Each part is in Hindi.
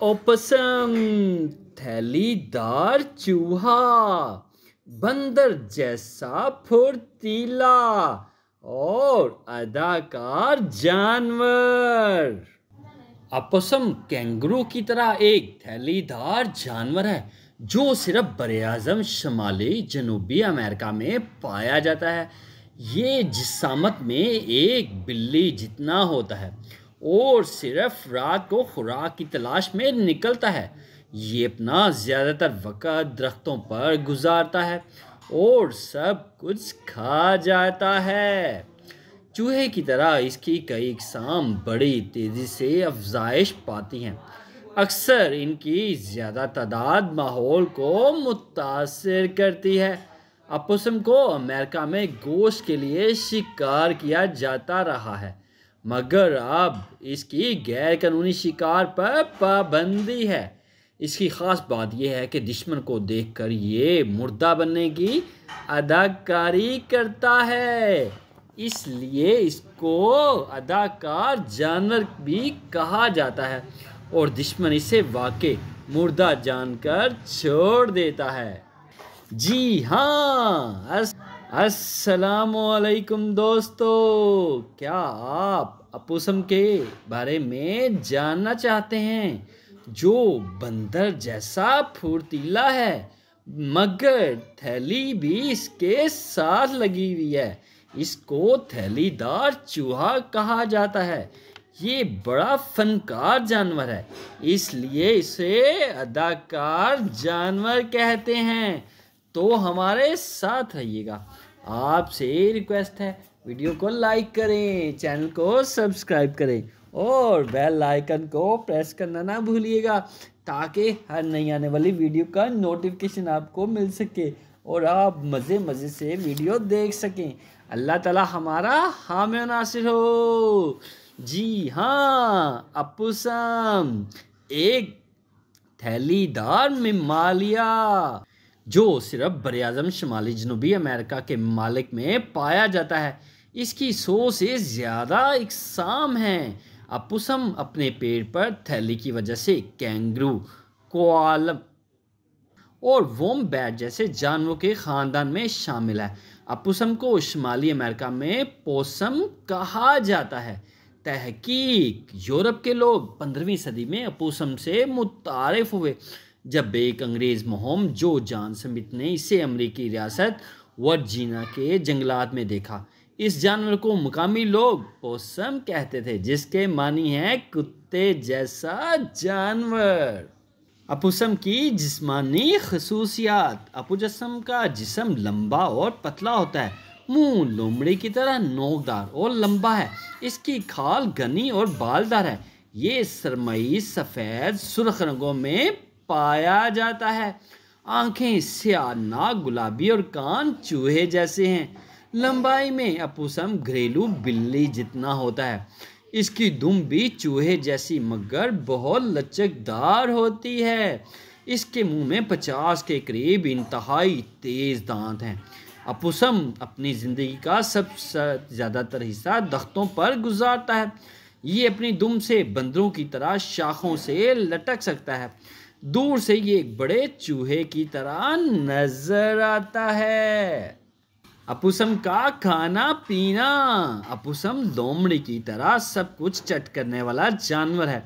ओपसम थैलीदार चूहा, बंदर जैसा फुर्तीला और अदाकार जानवर। opossum कैंगरू की तरह एक थैलीदार जानवर है जो सिर्फ बरआज़म शुमाली जनूबी अमेरिका में पाया जाता है। ये जिस्सामत में एक बिल्ली जितना होता है और सिर्फ रात को खुराक की तलाश में निकलता है। ये अपना ज़्यादातर वक़्त दरख्तों पर गुजारता है और सब कुछ खा जाता है। चूहे की तरह इसकी कई इक़साम बड़ी तेज़ी से अफज़ाइश पाती हैं। अक्सर इनकी ज़्यादा तादाद माहौल को मुतासिर करती है। opossum को अमेरिका में गोश्त के लिए शिकार किया जाता रहा है, मगर अब इसकी गैर कानूनी शिकार पर पाबंदी है। इसकी ख़ास बात यह है कि दुश्मन को देखकर ये मुर्दा बनने की अदाकारी करता है, इसलिए इसको अदाकार जानवर भी कहा जाता है और दुश्मन इसे वाकई मुर्दा जानकर छोड़ देता है। जी हाँ, अस्सलामुअलैकुम दोस्तों, क्या आप opossum के बारे में जानना चाहते हैं जो बंदर जैसा फुर्तीला है मगर थैली भी इसके साथ लगी हुई है? इसको थैलीदार चूहा कहा जाता है। ये बड़ा फनकार जानवर है, इसलिए इसे अदाकार जानवर कहते हैं। तो हमारे साथ रहिएगा। आपसे रिक्वेस्ट है, वीडियो को लाइक करें, चैनल को सब्सक्राइब करें और बेल आइकन को प्रेस करना ना भूलिएगा ताकि हर नई आने वाली वीडियो का नोटिफिकेशन आपको मिल सके और आप मज़े से वीडियो देख सकें। अल्लाह ताला हमारा हामी और नासिर हो। जी हाँ, opossum एक थैलीदार ममालिया जो सिर्फ बरआज़म शुमाली जनूबी अमेरिका के ममालिक में पाया जाता है। इसकी 100 से ज़्यादा इक़साम हैं। opossum अपने पेट पर थैली की वजह से कैंगरू, कोआला और वोम्बैट जैसे जानवरों के ख़ानदान में शामिल है। opossum को शुमाली अमेरिका में पोसम कहा जाता है। तहकीक यूरोप के लोग 15वीं सदी में opossum से मुतारिफ़ हुए जब एक अंग्रेज़ मुहिम जो जॉन स्मिथ ने इसे अमरीकी रियासत वर्जीनिया के जंगलात में देखा। इस जानवर को मुकामी लोग पोसम कहते थे, जिसके मानी है कुत्ते जैसा जानवर। opossum की जिस्मानी खसूसियात। opossum का जिस्म लंबा और पतला होता है। मुंह लोमड़ी की तरह नोकदार और लंबा है। इसकी खाल घनी और बालदार है। ये सरमई, सफ़ेद, सुर्ख रंगों में पाया जाता है। आंखें स्याह, नाक गुलाबी और कान चूहे जैसे हैं। लंबाई में opossum घरेलू बिल्ली जितना होता है। इसकी दुम भी चूहे जैसी मगर बहुत लचकदार होती है। इसके मुंह में 50 के करीब इंतहाई तेज़ दांत हैं। opossum अपनी ज़िंदगी का सबसे ज़्यादातर हिस्सा दख्तों पर गुजारता है। ये अपनी दुम से बंदरों की तरह शाखों से लटक सकता है। दूर से ये एक बड़े चूहे की तरह नजर आता है। opossum का खाना पीना। opossum लोमड़ी की तरह सब कुछ चट करने वाला जानवर है।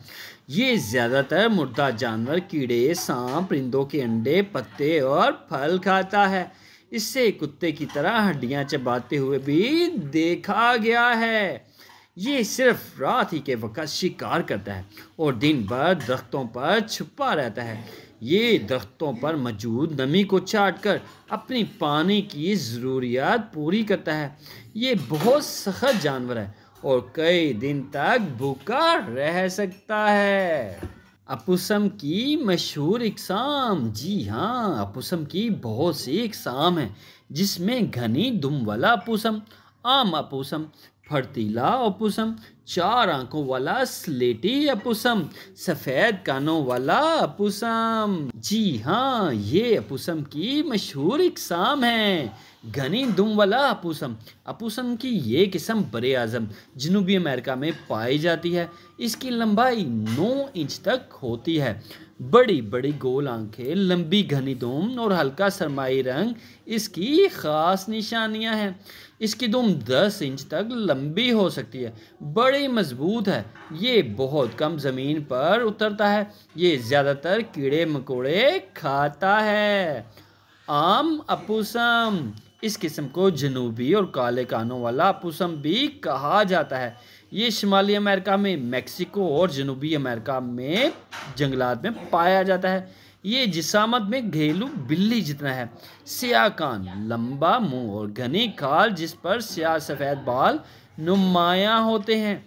ये ज़्यादातर मुर्दा जानवर, कीड़े, सांप, परिंदों के अंडे, पत्ते और फल खाता है। इससे कुत्ते की तरह हड्डियां चबाते हुए भी देखा गया है। ये सिर्फ रात ही के वक्त शिकार करता है और दिन भर दरख्तों पर छुपा रहता है। ये दरख्तों पर मौजूद नमी को चाट कर अपनी पानी की ज़रूरियात पूरी करता है। ये बहुत सख्त जानवर है और कई दिन तक भूखा रह सकता है। opossum की मशहूर इक़साम। जी हाँ, opossum की बहुत सी इक़साम हैं, जिसमें घनी दुम वाला opossum, आम opossum, फर्तीला opossum, 4 आंखों वाला स्लेटी अपुसम, सफेद कानों वाला अपुसम। जी हाँ, ये अपुसम की मशहूर इकसाम है। घनी दुम वाला अपुसम, अपुसम की ये किस्म बरे आजम जनूबी अमेरिका में पाई जाती है। इसकी लंबाई 9 इंच तक होती है। बड़ी बड़ी गोल आंखें, लंबी घनी दुम और हल्का सरमाई रंग इसकी खास निशानियां हैं। इसकी दुम 10 इंच तक लंबी हो सकती है, बड़ी मजबूत है। ये बहुत कम ज़मीन पर उतरता है। ये ज़्यादातर कीड़े मकोड़े खाता है। आम अपुसम, इस किस्म को जनूबी और काले कानों वाला अपुसम भी कहा जाता है। ये शुमाली अमेरिका में, मेक्सिको और जनूबी अमेरिका में जंगलात में पाया जाता है। ये जिसामत में घरेलू बिल्ली जितना है। स्याह कान, लंबा मुंह और घनी खाल जिस पर स्याह सफ़ेद बाल नुमायां होते हैं।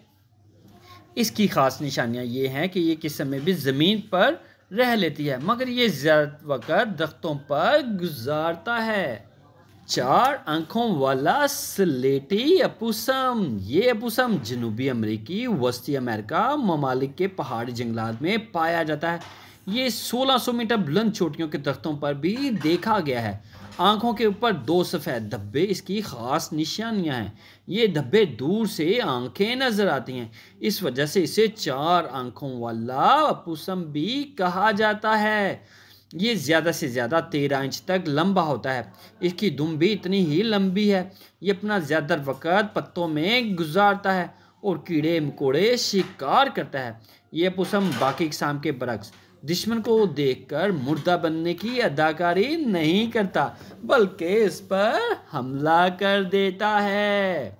इसकी खास निशानियां ये हैं कि ये किस्म में भी ज़मीन पर रह लेती है, मगर ये ज़्यादा वक्त दरख्तों पर गुजारता है। 4 आंखों वाला स्लेटी अपुसम, ये अपुसम जनूबी अमेरिकी, वस्ती अमेरिका ममालिक के पहाड़ी जंगलात में पाया जाता है। ये 1600 मीटर बुलंद चोटियों के दरख्तों पर भी देखा गया है। आंखों के ऊपर 2 सफ़ेद धब्बे इसकी खास निशानियां हैं। ये धब्बे दूर से आंखें नजर आती हैं। इस वजह से इसे 4 आंखों वाला अपुसम भी कहा जाता है। ये ज़्यादा से ज़्यादा 13 इंच तक लंबा होता है। इसकी दुम भी इतनी ही लंबी है। ये अपना ज़्यादातर वक़्त पत्तों में गुजारता है और कीड़े मकोड़े शिकार करता है। ये अपुसम बाकी इकसाम के बरक्स दुश्मन को देखकर मुर्दा बनने की अदाकारी नहीं करता, बल्कि इस पर हमला कर देता है।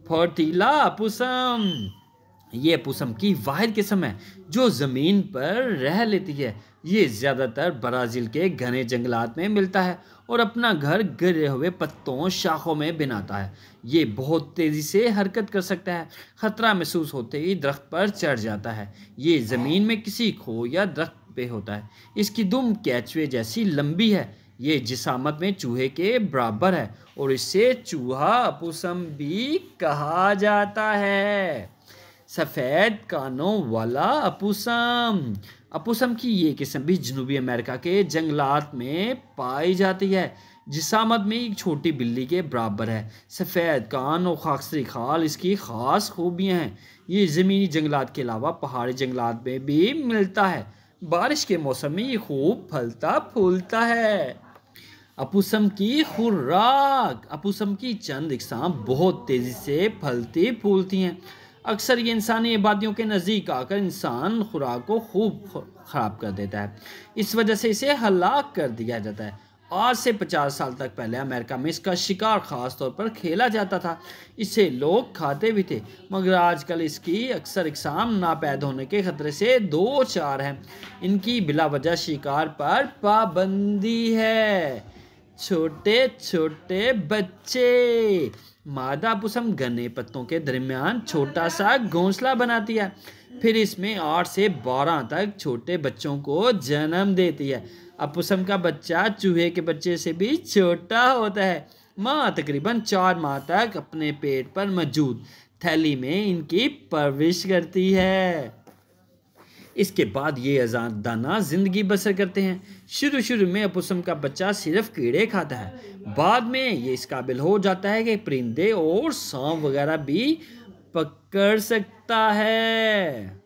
फुर्तीला अपुसम, ये अपुसम की वाहिद किस्म है जो ज़मीन पर रह लेती है। ये ज़्यादातर ब्राज़ील के घने जंगलात में मिलता है और अपना घर गिरे हुए पत्तों, शाखों में बनाता है। ये बहुत तेज़ी से हरकत कर सकता है। ख़तरा महसूस होते ही दरख्त पर चढ़ जाता है। ये ज़मीन में किसी खो या दरख्त पे होता है। इसकी दुम कैचवे जैसी लंबी है। ये जिसामत में चूहे के बराबर है और इसे चूहा अपुसम भी कहा जाता है। सफ़ेद कानों वाला अपुसम, अपुसम की ये किस्म भी जनूबी अमेरिका के जंगलात में पाई जाती है। जिसामत में एक छोटी बिल्ली के बराबर है। सफ़ेद कान और खाकसरी खाल इसकी ख़ास खूबियाँ हैं। ये ज़मीनी जंगलात के अलावा पहाड़ी जंगलात में भी मिलता है। बारिश के मौसम में ये खूब फलता फूलता है। अपुसम की खुराक, अपुसम की चंद इकसाम बहुत तेज़ी से फलती फूलती हैं। अक्सर ये इंसानी आबादियों के नज़दीक आकर इंसान खुराक को खूब ख़राब कर देता है। इस वजह से इसे हलाक कर दिया जाता है। आज से 50 साल तक पहले अमेरिका में इसका शिकार ख़ास तौर पर खेला जाता था। इसे लोग खाते भी थे, मगर आजकल इसकी अक्सर इकसाम नापैद होने के ख़तरे से 2-4 हैं। इनकी बिला वजह शिकार पर पाबंदी है। छोटे छोटे बच्चे, मादा अपुसम घने पत्तों के दरमियान छोटा सा घोंसला बनाती है, फिर इसमें 8 से 12 तक छोटे बच्चों को जन्म देती है। अपुसम का बच्चा चूहे के बच्चे से भी छोटा होता है। माँ तकरीबन 4 माह तक अपने पेट पर मौजूद थैली में इनकी परवरिश करती है। इसके बाद ये आज़ादाना ज़िंदगी बसर करते हैं। शुरू में अपुसम का बच्चा सिर्फ कीड़े खाता है, बाद में ये इस काबिल हो जाता है कि परिंदे और सांप वगैरह भी पकड़ सकता है।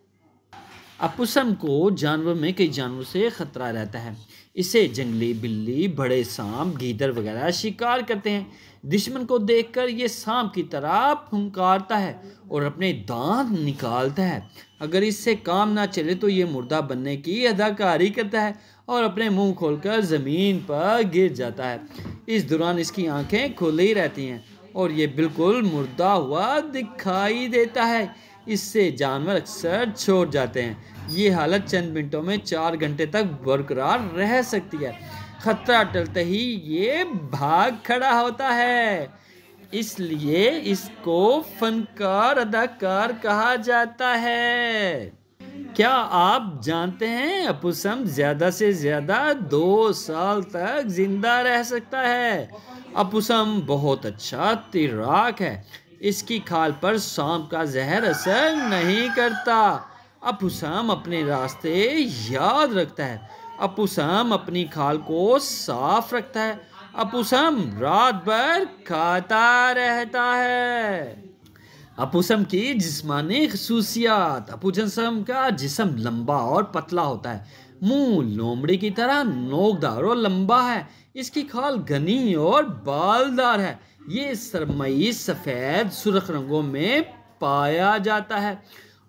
अपुसम को जानवर में कई जानवरों से ख़तरा रहता है। इसे जंगली बिल्ली, बड़े सांप, गीदड़ वगैरह शिकार करते हैं। दुश्मन को देखकर ये सांप की तरह फुंकारता है और अपने दांत निकालता है। अगर इससे काम ना चले तो ये मुर्दा बनने की अदाकारी करता है और अपने मुंह खोलकर ज़मीन पर गिर जाता है। इस दौरान इसकी आंखें खुली रहती हैं और ये बिल्कुल मुर्दा हुआ दिखाई देता है। इससे जानवर अक्सर छोड़ जाते हैं। ये हालत चंद मिनटों में 4 घंटे तक बरकरार रह सकती है। खतरा टलते ही ये भाग खड़ा होता है, इसलिए इसको फनकार अदाकार कहा जाता है। क्या आप जानते हैं अपुसम ज़्यादा से ज़्यादा 2 साल तक जिंदा रह सकता है। अपुसम बहुत अच्छा तैराक है। इसकी खाल पर सांप का जहर असर नहीं करता। अपुसम अपने रास्ते याद रखता है। अपुसम अपनी खाल को साफ रखता है। अपुसम रात भर खाता रहता है। अपुसम की जिस्मानी खसूसियात। अपुसम का जिस्म लंबा और पतला होता है। मुंह लोमड़ी की तरह नोकदार और लंबा है। इसकी खाल घनी और बालदार है। ये सरमई, सफ़ेद, सुर्ख रंगों में पाया जाता है।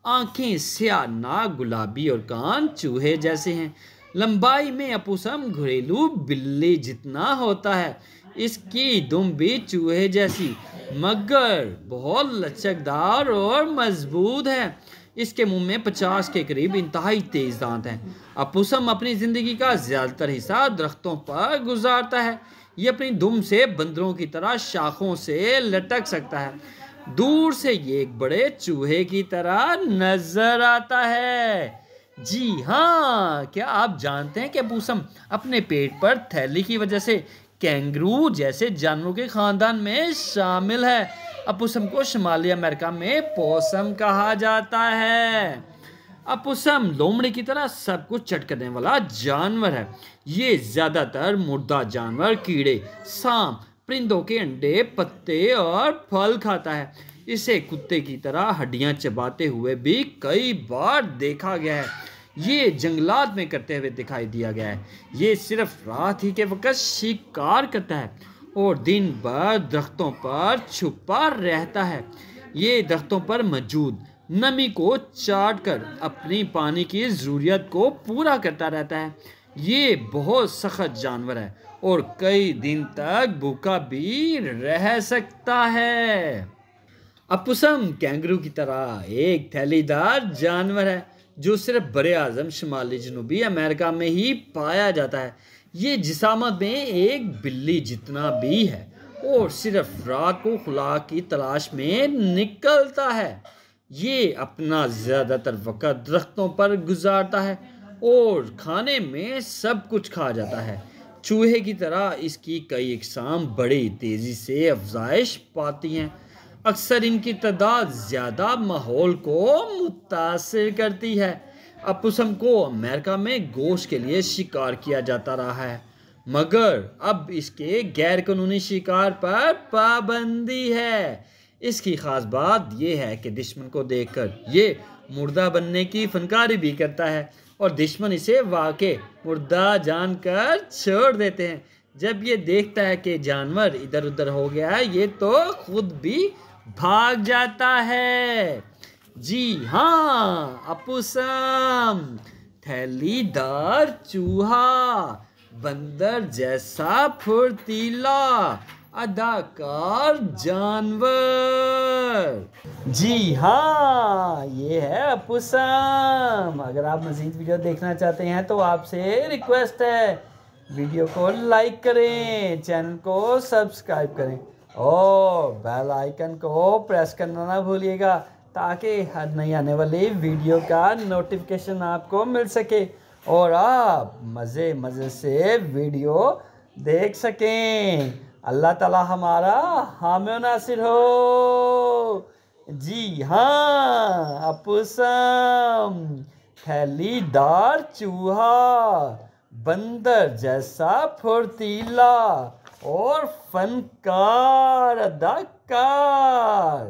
आंखें स्याह, नाक गुलाबी और कान चूहे जैसे हैं। लंबाई में अपुसम घरेलू बिल्ली जितना होता है। इसकी दुम भी चूहे जैसी मगर बहुत लचकदार और मजबूत है। इसके मुंह में 50 के करीब इंतहाई तेज दांत हैं। अपुसम अपनी ज़िंदगी का ज़्यादातर हिस्सा दरख्तों पर गुजारता है। ये अपनी दुम से बंदरों की तरह शाखों से लटक सकता है। दूर से ये एक बड़े चूहे की तरह नजर आता है। जी हाँ, क्या आप जानते हैं कि अपुसम अपने पेट पर थैली की वजह से कैंगरू जैसे जानवरों के खानदान में शामिल है। अपुसम को शुमाली अमेरिका में पोसम कहा जाता है। अपुसम लोमड़ी की तरह सब कुछ चट करने वाला जानवर है। ये ज्यादातर मुर्दा जानवर, कीड़े, सांप, परिंदों के अंडे, पत्ते और फल खाता है। इसे कुत्ते की तरह हड्डियां चबाते हुए भी कई बार देखा गया है। ये जंगलात में करते हुए दिखाई दिया गया है। ये सिर्फ रात ही के वक्त शिकार करता है और दिन भर दरख्तों पर छुपा रहता है। ये दरख्तों पर मौजूद नमी को चाट कर अपनी पानी की ज़रूरत को पूरा करता रहता है। ये बहुत सख्त जानवर है और कई दिन तक भूखा भी रह सकता है। अपुसम कैंगरू की तरह एक थैलीदार जानवर है जो सिर्फ बरे आज़म शुमाली जनूबी अमेरिका में ही पाया जाता है। ये जिसामत में एक बिल्ली जितना भी है और सिर्फ रात को खुराक की तलाश में निकलता है। ये अपना ज़्यादातर वक्त दरख्तों पर गुजारता है और खाने में सब कुछ खा जाता है। चूहे की तरह इसकी कई अक़साम बड़ी तेज़ी से अफजाइश पाती हैं। अक्सर इनकी तादाद ज़्यादा माहौल को मुतासिर करती है। अपुसम को अमेरिका में गोश्त के लिए शिकार किया जाता रहा है मगर अब इसके गैर कानूनी शिकार पर पाबंदी है। इसकी ख़ास बात यह है कि दुश्मन को देखकर ये मुर्दा बनने की फनकारी भी करता है और दुश्मन इसे वाक़ई मुर्दा जानकर छोड़ देते हैं। जब ये देखता है कि जानवर इधर उधर हो गया है ये तो खुद भी भाग जाता है। जी हाँ, अपुसम थैलीदार चूहा, बंदर जैसा फुर्तीला अदाकार जानवर। जी हाँ, ये है अपुसम। अगर आप मज़ीद वीडियो देखना चाहते हैं तो आपसे रिक्वेस्ट है वीडियो को लाइक करें, चैनल को सब्सक्राइब करें और बेल आइकन को प्रेस करना ना भूलिएगा ताकि हर नई आने वाली वीडियो का नोटिफिकेशन आपको मिल सके और आप मज़े से वीडियो देख सकें। अल्लाह ताला हमारा हामी और नासिर हो। जी हाँ, अपुसम थैलीदार चूहा, बंदर जैसा फुर्तीला और फनकार अदाकार।